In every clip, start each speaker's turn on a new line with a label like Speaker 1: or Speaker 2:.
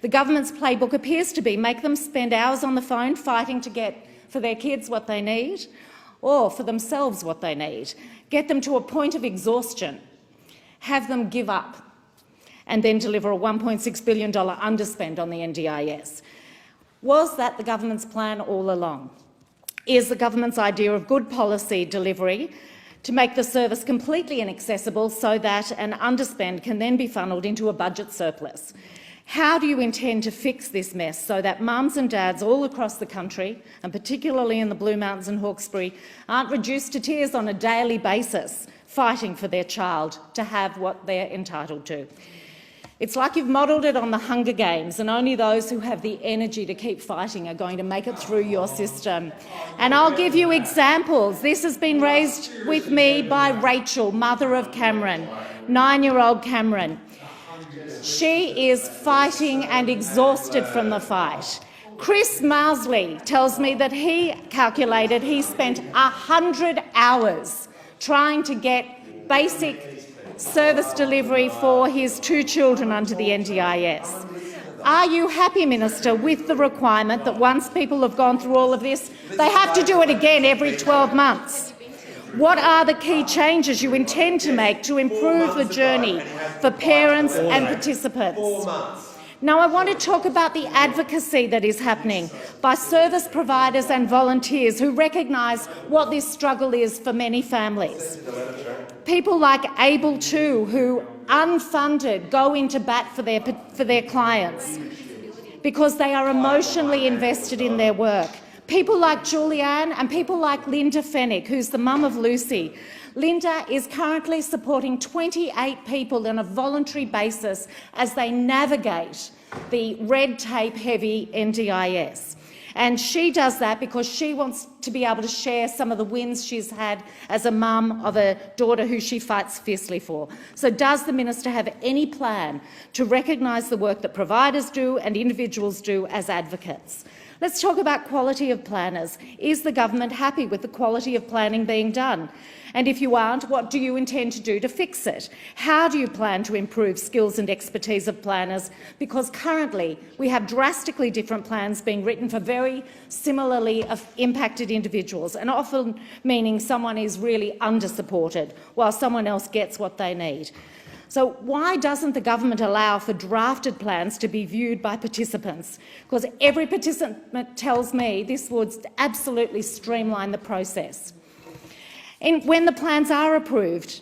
Speaker 1: The government's playbook appears to be make them spend hours on the phone fighting to get for their kids what they need, or for themselves what they need, get them to a point of exhaustion, have them give up, and then deliver a $1.6 billion underspend on the NDIS. Was that the government's plan all along? Is the government's idea of good policy delivery to make the service completely inaccessible so that an underspend can then be funneled into a budget surplus? How do you intend to fix this mess so that mums and dads all across the country, and particularly in the Blue Mountains and Hawkesbury, aren't reduced to tears on a daily basis fighting for their child to have what they're entitled to? It's like you've modelled it on the Hunger Games, and only those who have the energy to keep fighting are going to make it through your system. And I'll give you examples. This has been raised with me by Rachel, mother of Cameron, 9-year-old Cameron. She is fighting and exhausted from the fight. Chris Mousley tells me that he calculated he spent 100 hours trying to get basic service delivery for his 2 children under the NDIS. Are you happy, Minister, with the requirement that once people have gone through all of this, they have to do it again every 12 months? What are the key changes you intend to make to improve the journey for parents and participants? Now, I want to talk about the advocacy that is happening by service providers and volunteers who recognise what this struggle is for many families. People like Able Too, who unfunded go into bat for their clients because they are emotionally invested in their work. People like Julianne and people like Linda Fennick, who's the mum of Lucy. Linda is currently supporting 28 people on a voluntary basis as they navigate the red tape-heavy NDIS. And she does that because she wants to be able to share some of the wins she's had as a mum of a daughter who she fights fiercely for. So does the minister have any plan to recognise the work that providers do and individuals do as advocates? Let's talk about quality of planners. Is the government happy with the quality of planning being done? And if you aren't, what do you intend to do to fix it? How do you plan to improve skills and expertise of planners? Because currently we have drastically different plans being written for very similarly impacted individuals, and often meaning someone is really under-supported while someone else gets what they need. So why doesn't the government allow for drafted plans to be viewed by participants? Because every participant tells me this would absolutely streamline the process. And when the plans are approved,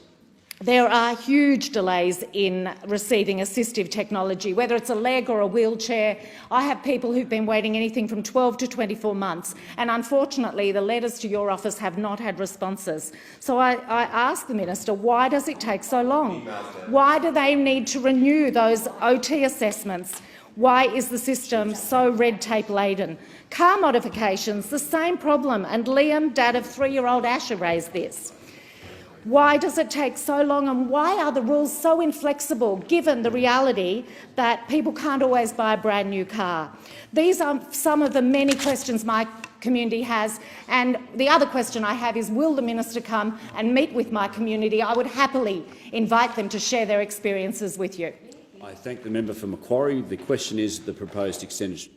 Speaker 1: there are huge delays in receiving assistive technology, whether it's a leg or a wheelchair. I have people who've been waiting anything from 12 to 24 months, and unfortunately the letters to your office have not had responses. So I ask the minister, why does it take so long? Why do they need to renew those OT assessments? Why is the system so red tape laden? Car modifications, the same problem, and Liam, dad of 3-year-old Asher, raised this. Why does it take so long, and why are the rules so inflexible given the reality that people can't always buy a brand new car? These are some of the many questions my community has, and the other question I have is, will the minister come and meet with my community? I would happily invite them to share their experiences with you.
Speaker 2: I thank the member for Macquarie. The question is the proposed expenditure